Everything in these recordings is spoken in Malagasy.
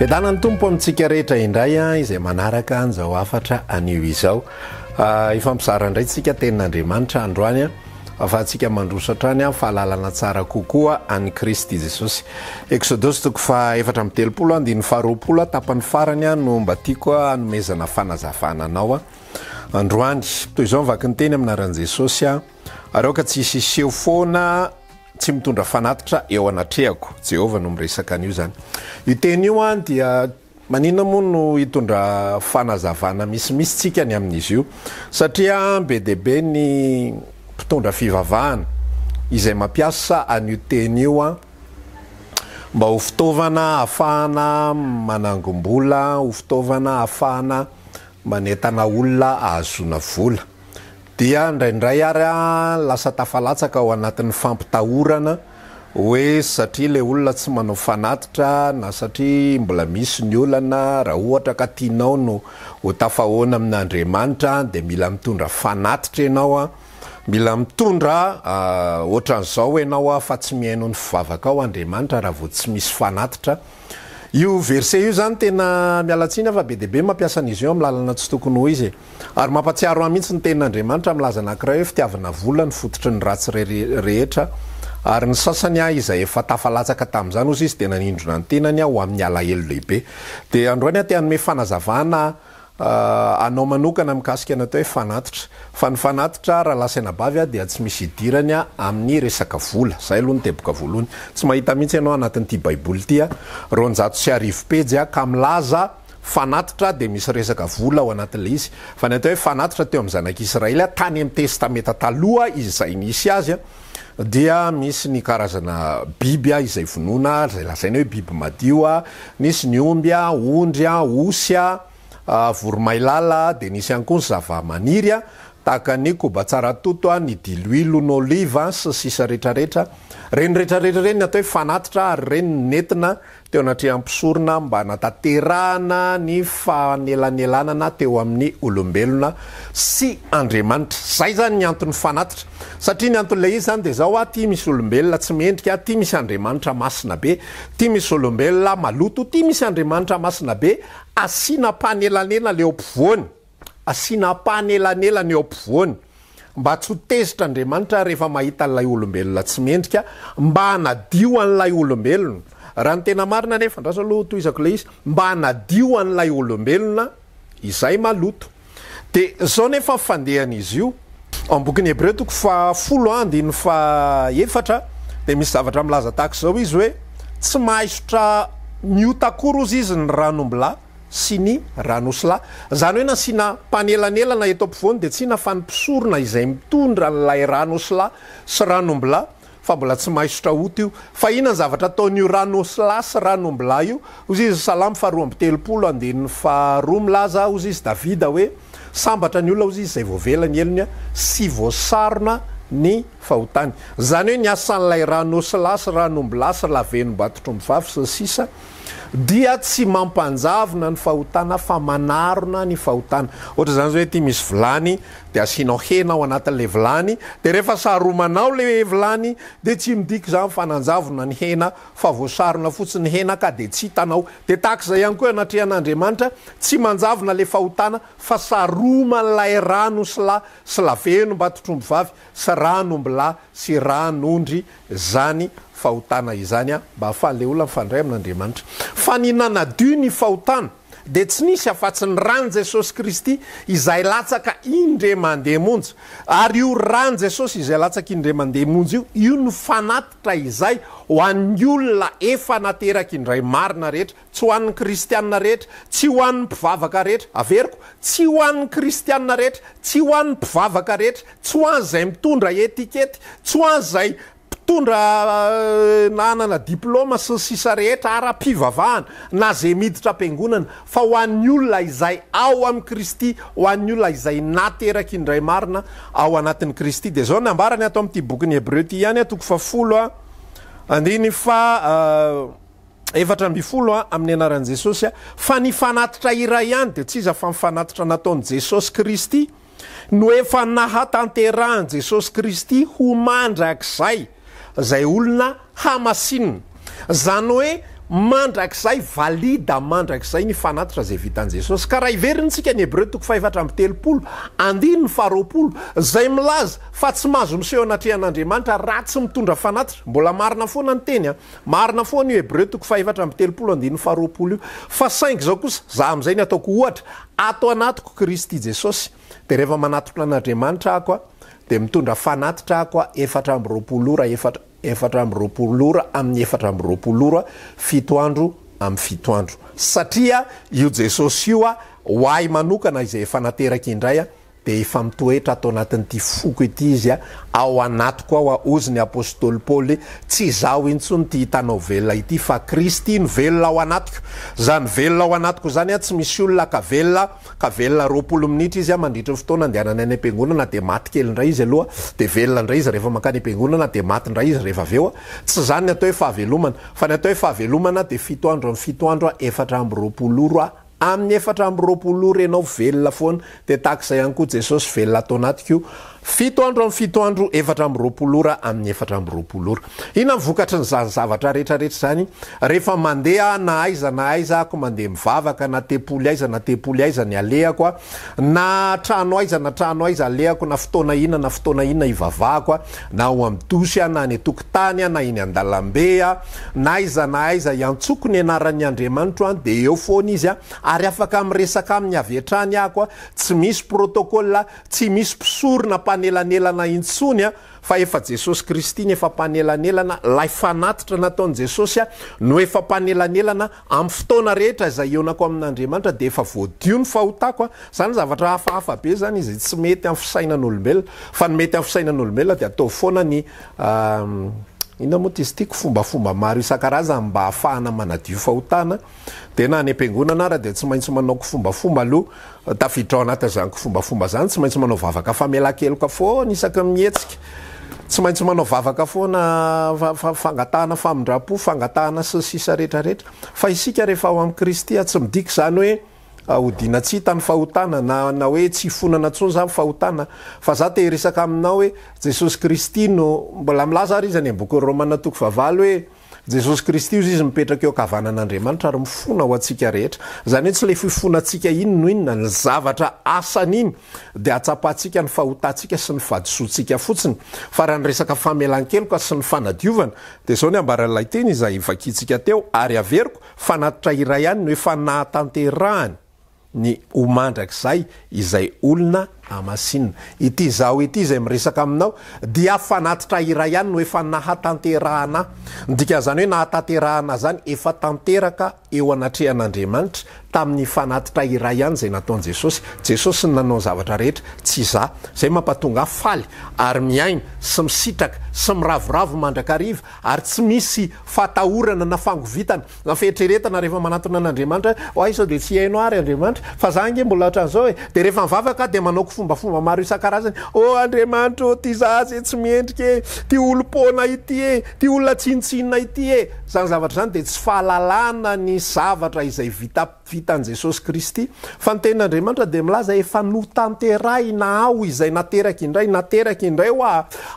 Vedanany tompo amintsika rehetra indray izay manaraka an'izao afatra anio izao. Ifampizara indray tsika tenin'Andriamanitra androany afahantsika mandrosatra any fahalalana tsara kokoa any Kristy Jesosy. Exodus toko fa 4:7 tapany farany no mba tiako anomezana fanazavana anao androany. Toy izao mivaky ny teny aminaran'i Jesosy areo ka tsy isiseho foana tsy mitondra fanatitra eo anatrehako. Jehovah no miresaka an'io zany. Io teny io dia manina moa no hitondra fanazavana misimisy tsika ny amin'izy io satria be deabe ny mpitondra fivavahana izay mampiasa an'io teny io mba ho fitaovana ahafahana manangom-bola, ho fitaovana ahafahana manentana olona ahazona vola. Dia indraindray ary lasa tafalatsaka ao anatin'ny fampitahorana hoe satria le olona tsy manao fanatitra na satria mbola misy ny olana raha ohatra ka tianao no ho tafahoana amin'Andriamanitra dia mila mitondra fanatitra ianao mila mitondra ohatran'izao ianao fa tsy mihaino ny fivavaka ao Andriamanitra raha vao tsy misy fanatitra. Io verset io zany tena mialatsiny fa be deabe mampiasa an'izy io amin'ny lalana tsy tokony ho izy ary mampatsiaro mihitsy ny tenin'Andriamanitra milaza anankiray hoe fitiavana vola ny fototry ny ratsy rehetra ary ny sasany izay efa tafalatsaka tamin'izany ozy izy tena nindrona ny tenany ho amin'ny alahelo lehibe. Dia androany te hanome fanazavana anao manokana mikasika anatao hoe fanatitra fa ny fanatitra raha lasaina bavy dia tsy misy idirany amin'ny resaka vola. Zay aloha ny teboka voalohany tsy mahita mihitsy ianao anatin'ity baiboly ity 250 pejy ka milaza fanatitra dia misy resaka vola ao anatin'le izy fa ny atao hoe fanatitra teo amin'ny zanak'Israely tany amin'ny testameta taloha izay nisy azy dia misy ny karazana biby izay vonoina izay lazaina hoe biby madio nisy ny omby ondry osy voromailala dia nisy ihany koa ny zava-maniry tahaka ny kobatsaratoto ny diloilo ny oliva sy sisa rehetrarehetra reny rehetrarehetra reny atao hoe fanatitra ary reny nentina teo anatrehampisorona mba nataterahana ny fanelanelanana teo amin'ny olombelona sy Andriamanitra. Zay zany ny antony fanatitra satria ny anton'le izy zany dia zao ty misy olombelona tsy mendrika, ty misy Andriamanitra masina be, ty misy olombelona maloto, ty misy Andriamanitra masina be. Asiana panelanela leo ampovoany, asiana panelanela ny eo ampovoany mba tsy ho tezitra Andriamanitra rehefa mahita an'ilay olombelona tsy mendrika mba hanadio an'ilay olombelona. Raha ny tena marina nefa ndraso aloha toizako le izy mba hanadio an'ilay olombelona izay maloto. Dia zao nefa fandehan'izy io ambokin'ny Hebreo toko fa 10:4 dia misy zavatra milaza tahaka izao izy hoe tsy mahaisotra miotakory ozy izy ny ranombola sy ny ranosila. Zany hoe nasiana panelanelana eto ampovoany dia tsy nafanimpisorona izay mitondra n'ilay ranosila sy ranombola fa mbola tsy mahaisotra oto io. Fa inona ny zavatra ataon'io ranosila sy ranombola io? Ozy izy Salamo 2:2 milaza ozy izy Davida hoe sambatra ny olona ozy izy izay voavela ny elony sy voasarona ny fahotany. Zany hoe ny asan'ilay ranosila sy ranombola sy lavenom-batotro mivavy sy sisa dia tsy mampanjavona ny fahotana fa manarona ny fahotana. Ohatra zany hoe ty misy vilany dia asianao hena ao anatin'le vilany dia rehefa saromanao le vilany dia tsy midika zany fananjavona ny hena fa voasarona fotsiny hena ka dia tsy hitanao. Dia tahak'izay ihany koa anatrehan'Andriamanitra tsy manjavona le fahotana fa saroman'ilay ranosila sy lavenom-batotro mivavy sy ranombola sy ranondry zany fahotana izany mba ahafahan'le olona mifandray amin'Andriamanitra. Fa ny nanadio ny fahotana dia tsy nisy afa-tsy ny rany Jesosy Kristy izay latsaka indre mandeha monja. Ary io rany Jesosy izay latsaka indre mandeha monja io no fanatitra izay ho an'ny olona efa nateraka indray marina rehetra, tsy ho an'ny kristianina rehetra, tsy ho an'ny mpivavaka rehetra, averiko, tsy ho an'ny kristianina rehetra, tsy ho an'ny mpivavaka rehetra, tsy ho an'izay mitondra etikety, tsy ho an'izay tondra nanana diplôma sy sisa rehetra ara-pivavahana na zay miditra am-piangonana fa ho an'ny olona izay ao amin'ny Kristy, ho an'ny olona izay nateraka indray marina ao anatin'ny Kristy. Dia zao ny ambarany atao amin'ity bokin'ny Hebreo ity ihany toko fa 10:4 amin'ny anaran'i Jesosy fa ny fanatitra iray ihany dia tsy iza fa ny fanatitra nataon'i Jesosy Kristy no efa nahatanterahany Jesosy Kristy ho mandrak'izay olona hamasinina. Zany hoe mandrak'zay valida mandrak'zay ny fanatitra zay vitan' jesosy ka raha iverinytsika ny hebreo toko 4:30 andiny ny faharoapolo zay milaza fa tsy mahazo miseho anatrehan'andriamanitra raha tsy mitondra fanatitra. Mbola marina foana ny teny a, marina foana io hebreo toko 4:30 andiny ny faharoapolo io fa saingy zao kosa za am'izay ny ataoko ohatra ato anatiko Kristy Jesosy de rehefa manatitra an'andriamanitra ako a de mitondra fanatitra ako a 4:20 ora 4:20 ora amin'ny 4:20 ora 7 andro amin'ny 7 andro satria io Jesosy io a ho ahy manokana izay efa nateraka indray a de efa mitoetra atao anatin'ity foko ity izy a ao anatiko ao a ozy ny apôstôly Paoly tsy zaho intsony ty hitanao velona ity fa Kristy ny velona ao anatiko. Zany velona ao anatiko zany a tsy misy olona ka velona 20 minitra izy a mandritra fotoana andehanany any am-piangonana de maty kely indray izy aloha de velona indray izy rehefa mankany am-piangonana de maty indray izy rehefa aveo a tsy zany ny atao hoe fahavelomana fa ny atao hoe fahavelomana de 7 andro amin'ny 7 andro a 4:20 ora amin'ny 4:20 ora ianao velona foana de takizay ihany koa Jesosy velona atao anatiko io 7 andro amin'ny 7 andro 4:20 ora amin'ny 4:20 ora. Ina mivokatra ny zavatra rehetrarehetra zany rehefa mandeha na aiza ako mandeha mivavaka na tepoly aiza ny alehako a na trano aiza alehako na fotoana ina ivavahako a na ao amin'ny dosy a na ny tokotany a na iny an-dalambe a na aiza iantsoko ny anaran'ny Andriamanitra a de eo foana izy a ary afaka miresaka amin'ny avy hatrany ako a tsy misy protokôla tsy misy mpisorona panelanelana intsony a fa efa Jesosy Kristy ny efa panelanelana lay fanatitra nataon'i Jesosy a no efa panelanelana amin'ny fotoana rehetra izay eonako amin'Andriamanitra de efa voadio ny fahotako a zany zavatra hafahafa be zany izy tsy mety amin'ny fisainan'olombelona fa ny mety amin'ny fisainan'olombelona de atao foana ny ina moa izy tiako fombafomba maro isan-karazany mba ahafahana manadio fahotana de na any am-piangonana ara de tsy maintsy manaoko fombafomba aloha tafiditra ao anatin'izany fombafomba zany tsy maintsy manao vavaka famelakeloka foana isaky mihetsika tsy maintsy manao vavaka foana fangatahana famindrapo fangatahana sy sisa rehetrarehetra fa isika rehefa ao amin'ny Kristy tsy midika zany hoe odina tsy hitany fahotana na hoe tsy fonana tsony zany fahotana fa za te resaka aminao hoe Jesosy Kristy no mbola milaza ary izy any am-boky Romana toko 9 hoe Jesosy Kristy izy mipetraka eo kavanan'Andriamanitra ary mifona ho antsika rehetra zany hoe tsy le fifonantsika inona ny zavatra asany iny de atsapahantsika ny fahotantsika sy ny fahadisoantsika fotsiny fa raha ny resaka famelan-keloka sy ny fanadiovana de zao ny ambaran'ilay teny izay vakitsika teo ary averiko fanatitra iray ihany no efa nahatanterahany ny omandrak'zay izay olona amasinina ity zao ity zay miresaka aminao dia fanatitra iray ihany no efa nahatanterahana ndika zany hoe nahatanterahana zany efa tanteraka eo anatrehan'Andriamanitra tamin'ny fanatitra iray ihany zay nataon'i Jesosy ny nanao zavatra rehetra tsy za zay mampatonga faly ary miaina sy misitraka sy miravoravo mandrakariva ary tsy misy fatahorana na fangovitana na fieritreretana rehefa manatona an'Andriamanitra oay sao de tsy hainao ary Andriamanitra fa zange mbola ohatran'izao hoe de rehefa mivavaka de manao fombafomba maro isan-karazany Andriamanitra ty za zay tsy miendrika e ty olom-pona ity e ty olona tsinitsinina ity e zany zavatra zany de tsy fahalalana ny zavatra izay vitan' Jesosy Kristy fa ny tenin'Andriamanitra de milaza efa notanterahina ao izay nateraka indray ho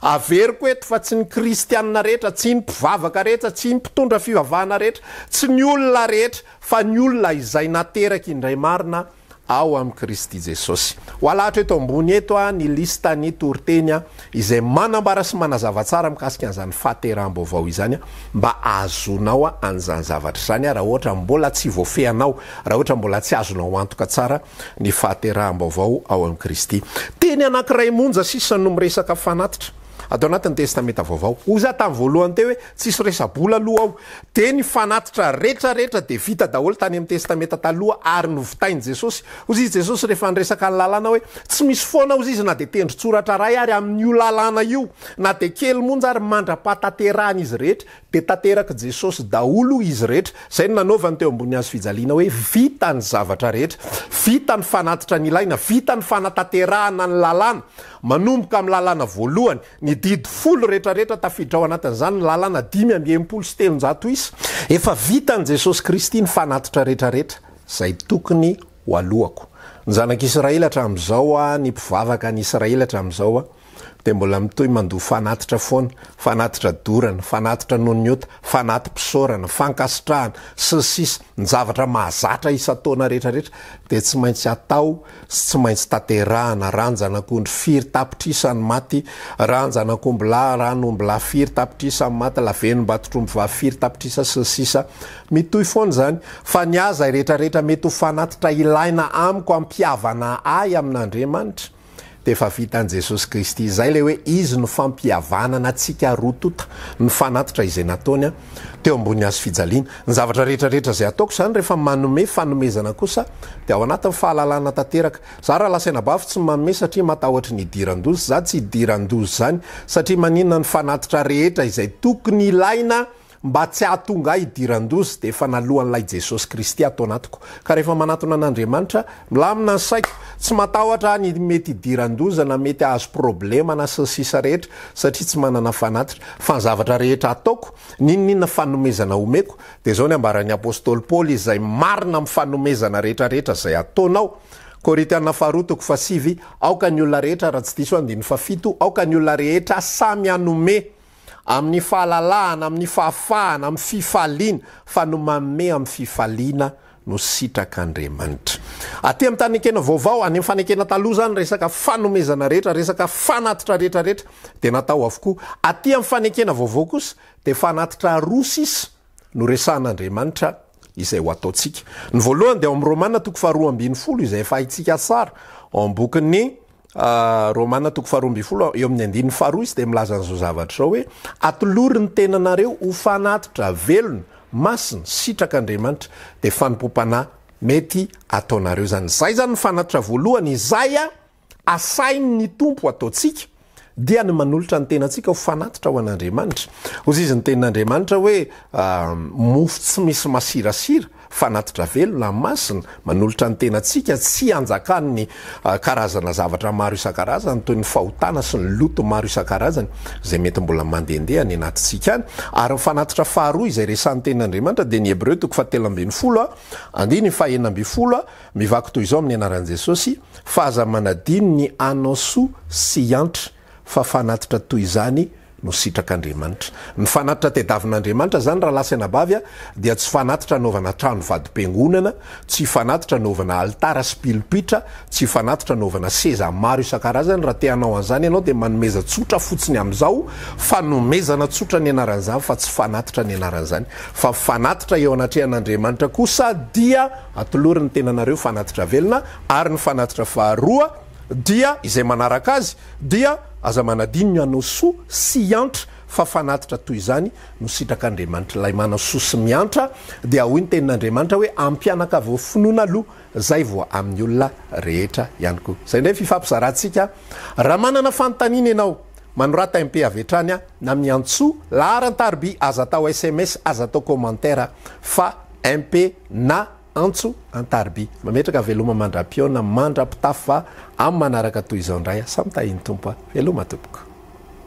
averiko eto fa tsy ny kristianina rehetra tsy ny mpivavaka rehetra tsy ny mpitondra fivavahana rehetra tsy ny olona rehetra fa ny olona izay nateraka indray marina ao amin'ny Kristy Jesosy. Ho alahatra eto ambony eto ny lista ny toriteny izay manambara sy manazava tsara mikasika an'izany fahateram-baovao izany mba azonao an'izany zavatra zany raha ohatra mbola tsy voafehanao raha ohatra mbola tsy azonao antoka tsara ny fahateram-baovao ao amin'ny Kristy. Teny anankiray monja sisa no miresaka fanatitra atao anatin'ny testamenta vaovao oza tamin'ny voalohany teo hoe tsisy resabola aloha ao de ny fanatitra rehetrarehetra de vita daholo tany amin'ny testamenta taloha ary novitainy Jesosy ozy izy Jesosy rehefa nyresaka ny lalàna hoe tsy misy foana ozy izy na de tendrin-tsoratra ray ary amin'io lalàna io na de kely monja ary mandra-pataterahany izy rehetra de tanteraka Jesosy daholo izy rehetra zay no nanaovany teo ambony hazo fijaliana hoe vita ny zavatra rehetra vita ny fanatitra ny ilaina vita ny fanataterahana ny lalàna manomboka amin'ny lalàna voalohany ny didy folo rehetrarehetra tafiditra ao anatin'izany ny lalàna 570 isa efa vitan' Jesosy Kristy ny fanatitra rehetrarehetra zay tokony ho alohako ny zanak'Israely hatramin'izao ny mpivavaka ny Israely hatramin'izao de mbola mitoy mandoa fanatitra foana, fanatitra dorana, fanatitra noniota, fanaty mpisaorana, fankasitrahana, sisisa ny zavatra mahazatra isa-taona rehetrarehetra de tsy maintsy atao sy tsy maintsy taterahana ranjanakondry firy tapitrisany maty, ranjanakombola ranombola firy tapitrisany maty, lavenom-batotrombo va firy tapitrisa sisisa mitoy foana zany fa ny aza rehetrarehetra mety ho fanatitra ilaina amiko ampiavana ay amin'Andriamanitra de efa vitan' Jesosy Kristy zay le hoe izy no fampiavanana atsika rotota ny fanatitra izay nataony teo ambony azo fijaliana ny zavatra rehetrarehetra zay ataoko zany rehefa manome fanomezana kosa de ao anatin'ny fahalalana tanteraka za raha lasaina bafy tsy manome satria matahotra ny idiran-dozy za tsy idiran-dozy zany satria maninona ny fanatitra rehetra izay tokony ilaina mba tsy ahatonga idiran-dozy de efa nalohan'ilay Jesosy Kristy atao anatiko ka rehefa manatona an'Andriamanitra milamina ny saiko tsy matahotra ny mety idiran-doza na mety ahazo problema na sisisa rehetra satria tsy manana fanatitra fa ny zavatra rehetra ataoko ninonina fanomezana omeko de zao ny ambaran'ny apôstôly Paoly izay marina amin'ny fanomezana rehetrarehetra zay ataonao Korintiana faharotoko fa 7 aoka ny olona rehetra raha tsy diso andiny fa 7 aoka ny olona rehetra samy anome amin'ny fahalalahana, amin'ny fahafahana, amin'ny fifaliana fa no manome amin'ny fifaliana no sitrak'Andriamanitra. Aty amin'ny tany ekena vaovao any amin'ny fanekena taloha zany resaka fanomezana rehetra, resaka fanatitra rehetrarehetra de natao avokoa. Aty amin'ny fanekena vaovao kosa de fanatitra roa sisa no resahan'Andriamanitra izay ho ataotsika. Ny voalohany de ao amin'ny Romana toko faharoa ambin'ny folo izay efa haitsika tsara ao am-bokin'ny Romana toko faharoa ambin'ny folo eo amin'ny andininy faharoa izy de milaza an'izao zavatra zao hoe atolory ny tenanareo ho fanatitra velona masina sitrak'Andriamanitra de fanompom-panahy mety ataonareo zany. Zay zany ny fanatitra voalohany izay asainy ny tompo ataotsika dia ny manolotra ny tenantsika ho fanatitra ho an'Andriamanitra. Ozy izy ny tenin'Andriamanitra hoe mofo tsy misy masirasira fanatitra velona masina manolotra ny tenantsika tsy anjakany ny karazana zavatra maro isan-karazany toy ny fahotana sy ny loto maro isan-karazany zay mety mbola mandehandeha ny anatintsika any ary ny fanatitra faharoa izay resan'ny tenin'Andriamanitra de ny Hebreo toko fahatelo ambin'ny folo andiny fahaenina ambin'ny folo mivaky toy izao amin'ny anaran'i Jesosy fa aza manadino ny anao soa sy antra fa fanatitra toy izany no sitrak'Andriamanitra. Ny fanatitra tediavin'Andriamanitra zany raha lasaina bavy dia tsy fanatitra anaovana trano vadimpiangonana, tsy fanatitra anaovana altara sy pilipitra, tsy fanatitra anaovana seza maro isan-karazany raha te hanao an'izany ianao de manomeza tsotra fotsiny amin'izao fanomezana tsotra ny anaran'izany fa tsy fanatitra ny anaran'izany fa fanatitra eo anatrehan'Andriamanitra kosa dia atolory ny tenanareo fanatitra velona ary ny fanatitra faharoa dia izay manaraka azy dia aza manadino ny anao soa sy antra fa fanatitra toy izany no sitrak'Andriamanitra. Lay manao soa sy miantra dia hoy ny tenin'Andriamanitra hoe ampianaka vo finoana aloha zay vo amin'ny olona rehetra ihany koa. Zay ndray fifampizarantsika raha manana fanontaniana ianao manorata MP avetrany na miantso laharan-tarby aza atao SMS aza atao commentaire fa MP na antso antarby mametraka veloma mandra-piona mandra-pitafy fa amin'ny manaraka toy izao indray samy tahiny tompo veloma tompoko.